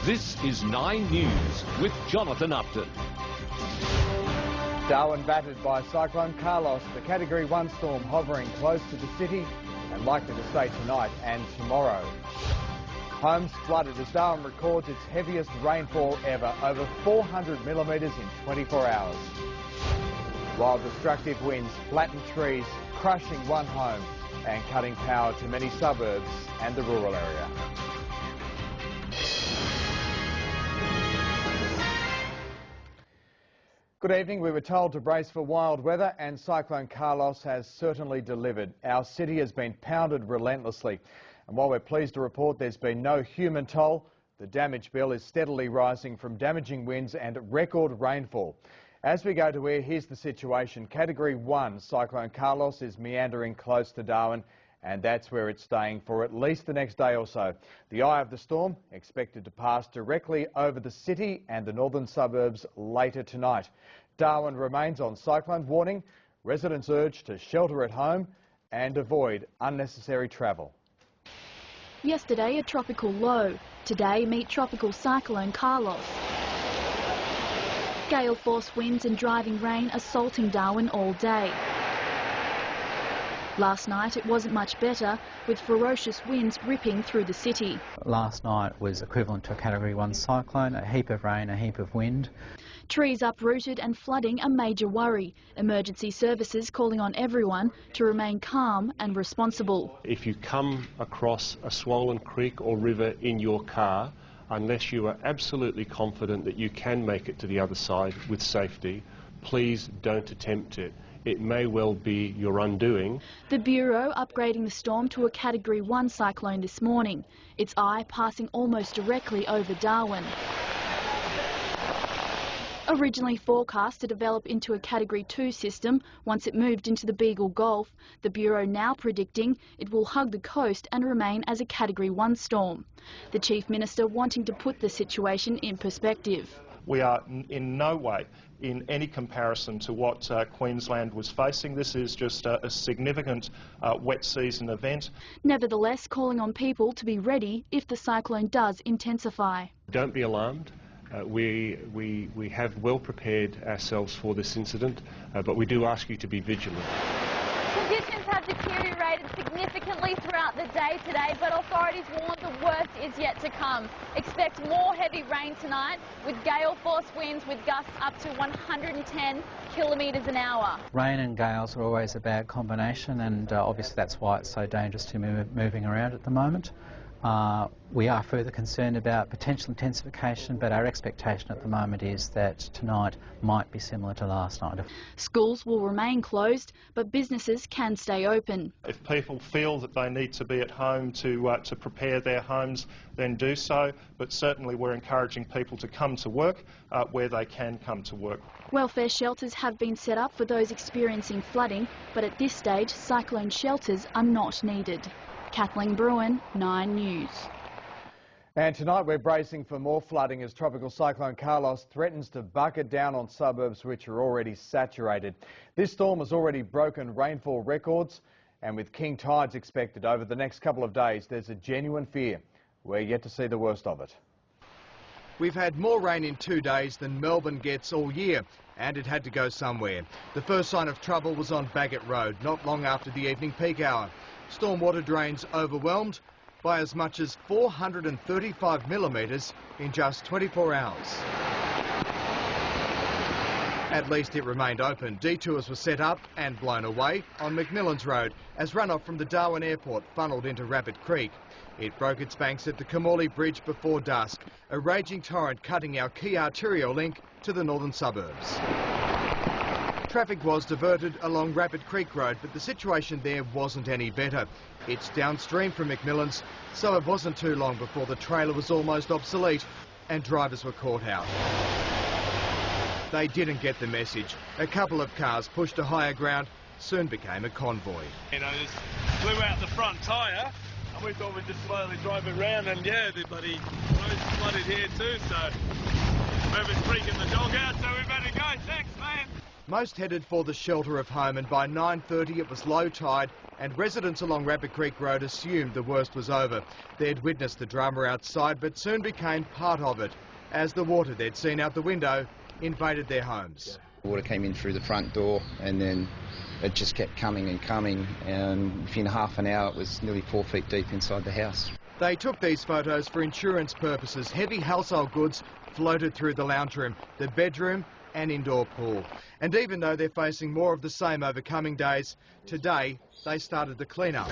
This is 9 News with Jonathan Upton. Darwin battered by Cyclone Carlos, the Category 1 storm hovering close to the city and likely to stay tonight and tomorrow. Homes flooded as Darwin records its heaviest rainfall ever, over 400 millimetres in 24 hours. While destructive winds flattened trees, crushing one home and cutting power to many suburbs and the rural area. Good evening. We were told to brace for wild weather, and Cyclone Carlos has certainly delivered. Our city has been pounded relentlessly, and while we're pleased to report there's been no human toll, the damage bill is steadily rising from damaging winds and record rainfall. As we go to air, here's the situation. Category 1 Cyclone Carlos is meandering close to Darwin, and that's where it's staying for at least the next day or so. The eye of the storm expected to pass directly over the city and the northern suburbs later tonight. Darwin remains on cyclone warning. Residents urged to shelter at home and avoid unnecessary travel. Yesterday a tropical low. Today meet tropical cyclone Carlos. Gale force winds and driving rain assaulting Darwin all day. Last night it wasn't much better, with ferocious winds ripping through the city. Last night was equivalent to a Category 1 cyclone, a heap of rain, a heap of wind. Trees uprooted and flooding a major worry. Emergency services calling on everyone to remain calm and responsible. If you come across a swollen creek or river in your car, unless you are absolutely confident that you can make it to the other side with safety, please don't attempt it. It may well be your undoing. The Bureau upgrading the storm to a Category 1 cyclone this morning, its eye passing almost directly over Darwin. Originally forecast to develop into a Category 2 system once it moved into the Beagle Gulf, the Bureau now predicting it will hug the coast and remain as a Category 1 storm. The Chief Minister wanting to put the situation in perspective. We are in no way in any comparison to what Queensland was facing. This is just a significant wet season event. Nevertheless, calling on people to be ready if the cyclone does intensify. Don't be alarmed. We have well prepared ourselves for this incident, but we do ask you to be vigilant. Conditions have deteriorated significantly throughout the day today, but authorities warn the worst is yet to come. Expect more heavy rain tonight with gale force winds with gusts up to 110 kilometres an hour. Rain and gales are always a bad combination, and obviously that's why it's so dangerous to be moving around at the moment. We are further concerned about potential intensification, but our expectation at the moment is that tonight might be similar to last night. Schools will remain closed, but businesses can stay open. If people feel that they need to be at home to prepare their homes, then do so, but certainly we're encouraging people to come to work where they can come to work. Welfare shelters have been set up for those experiencing flooding, but at this stage cyclone shelters are not needed. Kathleen Bruin, 9 News. And tonight we're bracing for more flooding as Tropical Cyclone Carlos threatens to bucket down on suburbs which are already saturated. This storm has already broken rainfall records, and with king tides expected over the next couple of days, there's a genuine fear we're yet to see the worst of it. We've had more rain in 2 days than Melbourne gets all year, and it had to go somewhere. The first sign of trouble was on Bagot Road, not long after the evening peak hour. Stormwater drains overwhelmed by as much as 435 millimetres in just 24 hours. At least it remained open. Detours were set up and blown away on McMillan's Road as runoff from the Darwin Airport funnelled into Rabbit Creek. It broke its banks at the Camorley Bridge before dusk, a raging torrent cutting our key arterial link to the northern suburbs. Traffic was diverted along Rabbit Creek Road, but the situation there wasn't any better. It's downstream from McMillan's, so it wasn't too long before the trailer was almost obsolete and drivers were caught out. They didn't get the message. A couple of cars pushed to higher ground soon became a convoy. You know, just blew out the front tyre, and we thought we'd just slowly drive around, and yeah, the bloody road's flooded here too, so Rabbit Creek and the dog out, so we better go. Thanks, man. Most headed for the shelter of home, and by 9:30 it was low tide and residents along Rapid Creek Road assumed the worst was over. They'd witnessed the drama outside but soon became part of it as the water they'd seen out the window invaded their homes. Water came in through the front door and then it just kept coming and coming, and within half an hour it was nearly 4 feet deep inside the house. They took these photos for insurance purposes. Heavy household goods floated through the lounge room, the bedroom and indoor pool. And even though they're facing more of the same over coming days, today they started the clean-up.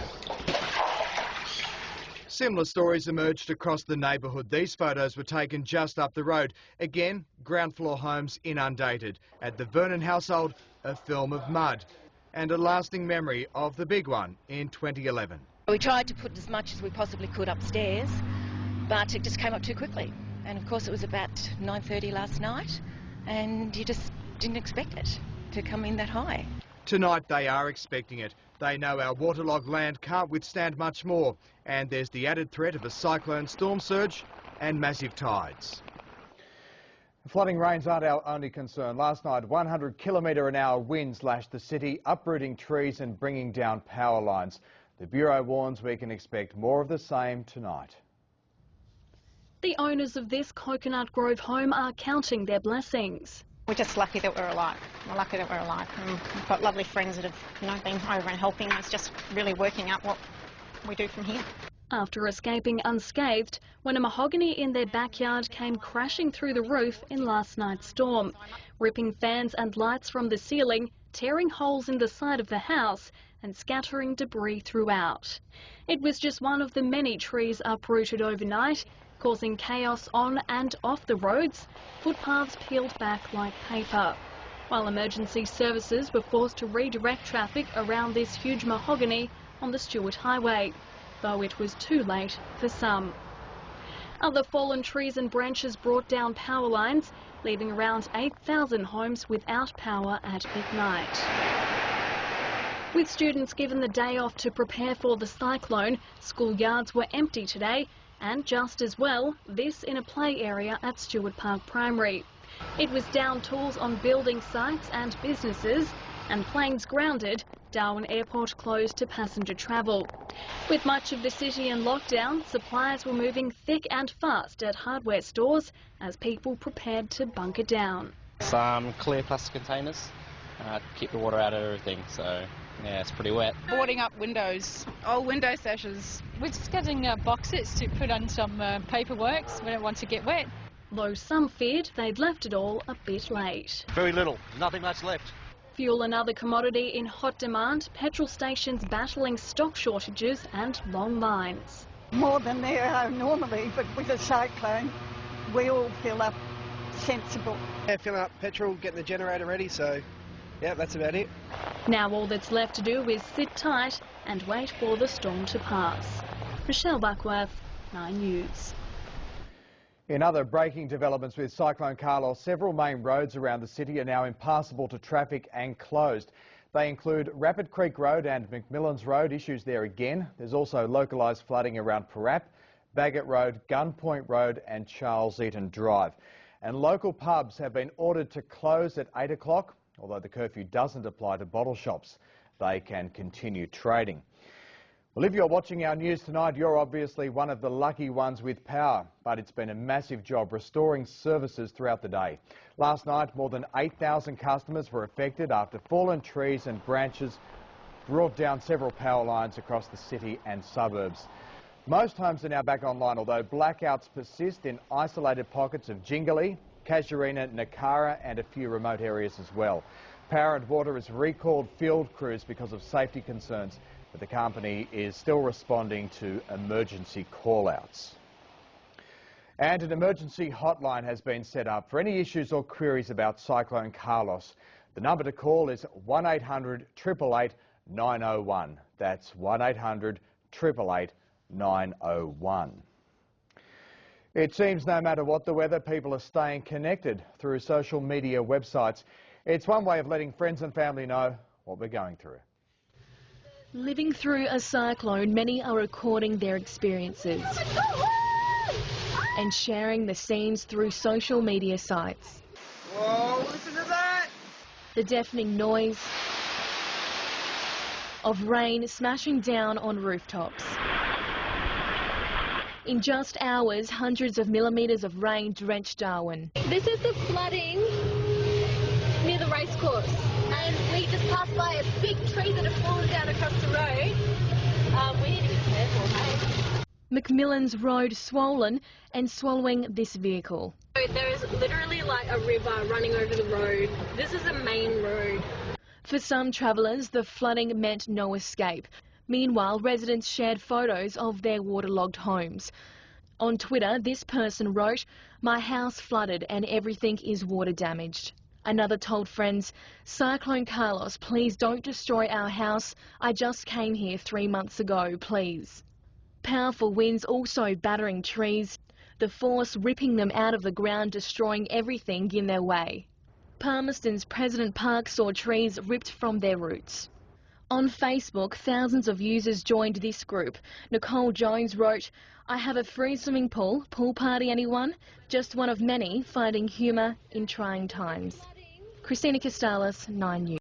Similar stories emerged across the neighbourhood. These photos were taken just up the road. Again, ground floor homes inundated. At the Vernon household, a film of mud and a lasting memory of the big one in 2011. We tried to put as much as we possibly could upstairs, but it just came up too quickly. And of course it was about 9:30 last night, and you just didn't expect it to come in that high. Tonight they are expecting it. They know our waterlogged land can't withstand much more, and there's the added threat of a cyclone storm surge and massive tides. Flooding rains aren't our only concern. Last night, 100km/h winds lashed the city, uprooting trees and bringing down power lines. The Bureau warns we can expect more of the same tonight. The owners of this Coconut Grove home are counting their blessings. We're just lucky that we're alive. We're lucky that we're alive. And we've got lovely friends that have, been over and helping us, just really working out what we do from here. After escaping unscathed, when a mahogany in their backyard came crashing through the roof in last night's storm, ripping fans and lights from the ceiling, tearing holes in the side of the house and scattering debris throughout. It was just one of the many trees uprooted overnight, causing chaos on and off the roads, footpaths peeled back like paper. While emergency services were forced to redirect traffic around this huge mahogany on the Stewart Highway, though it was too late for some. Other fallen trees and branches brought down power lines, leaving around 8,000 homes without power at midnight. With students given the day off to prepare for the cyclone, schoolyards were empty today, and just as well, this in a play area at Stewart Park Primary. It was down tools on building sites and businesses, and planes grounded, Darwin Airport closed to passenger travel. With much of the city in lockdown, supplies were moving thick and fast at hardware stores as people prepared to bunker down. Some clear plastic containers to keep the water out of everything, so yeah, it's pretty wet. Boarding up windows, old window sashes. We're just getting boxes to put on some paperwork. We don't want to get wet. Though some feared they'd left it all a bit late. Very little, nothing much left. Fuel, another commodity in hot demand, petrol stations battling stock shortages and long lines. More than there are normally, but with a cyclone, we all fill up sensible. Yeah, filling up petrol, getting the generator ready, so yeah, that's about it. Now all that's left to do is sit tight and wait for the storm to pass. Michelle Buckworth, 9 News. In other breaking developments with Cyclone Carlos, several main roads around the city are now impassable to traffic and closed. They include Rapid Creek Road and McMillan's Road, issues there again. There's also localised flooding around Parap, Baggett Road, Gunpoint Road and Charles Eaton Drive. And local pubs have been ordered to close at 8 o'clock, although the curfew doesn't apply to bottle shops. They can continue trading. Well, if you're watching our news tonight, you're obviously one of the lucky ones with power, but it's been a massive job restoring services throughout the day. Last night, more than 8,000 customers were affected after fallen trees and branches brought down several power lines across the city and suburbs. Most homes are now back online, although blackouts persist in isolated pockets of Jingalee, Casuarina, Nakara and a few remote areas as well. Power and Water has recalled field crews because of safety concerns, but the company is still responding to emergency call-outs. And an emergency hotline has been set up for any issues or queries about Cyclone Carlos. The number to call is 1800 888 901. That's 1800 888 901. It seems no matter what the weather, people are staying connected through social media websites. It's one way of letting friends and family know what we're going through. Living through a cyclone, many are recording their experiences and sharing the scenes through social media sites. Whoa, listen to that! The deafening noise of rain smashing down on rooftops. In just hours, hundreds of millimetres of rain drenched Darwin. This is the flooding near the racecourse, and we just passed by a big tree that had fallen down across the road. We need to be careful, hey? Macmillan's road swollen and swallowing this vehicle. There is literally like a river running over the road. This is a main road. For some travellers, the flooding meant no escape. Meanwhile, residents shared photos of their waterlogged homes. On Twitter, this person wrote, "My house flooded and everything is water damaged." Another told friends, "Cyclone Carlos, please don't destroy our house. I just came here 3 months ago, please." Powerful winds also battering trees, the force ripping them out of the ground, destroying everything in their way. Palmerston's President Park saw trees ripped from their roots. On Facebook, thousands of users joined this group. Nicole Jones wrote, "I have a free swimming pool. Pool party anyone? Just one of many finding humour in trying times." Christina Costalis, 9 News.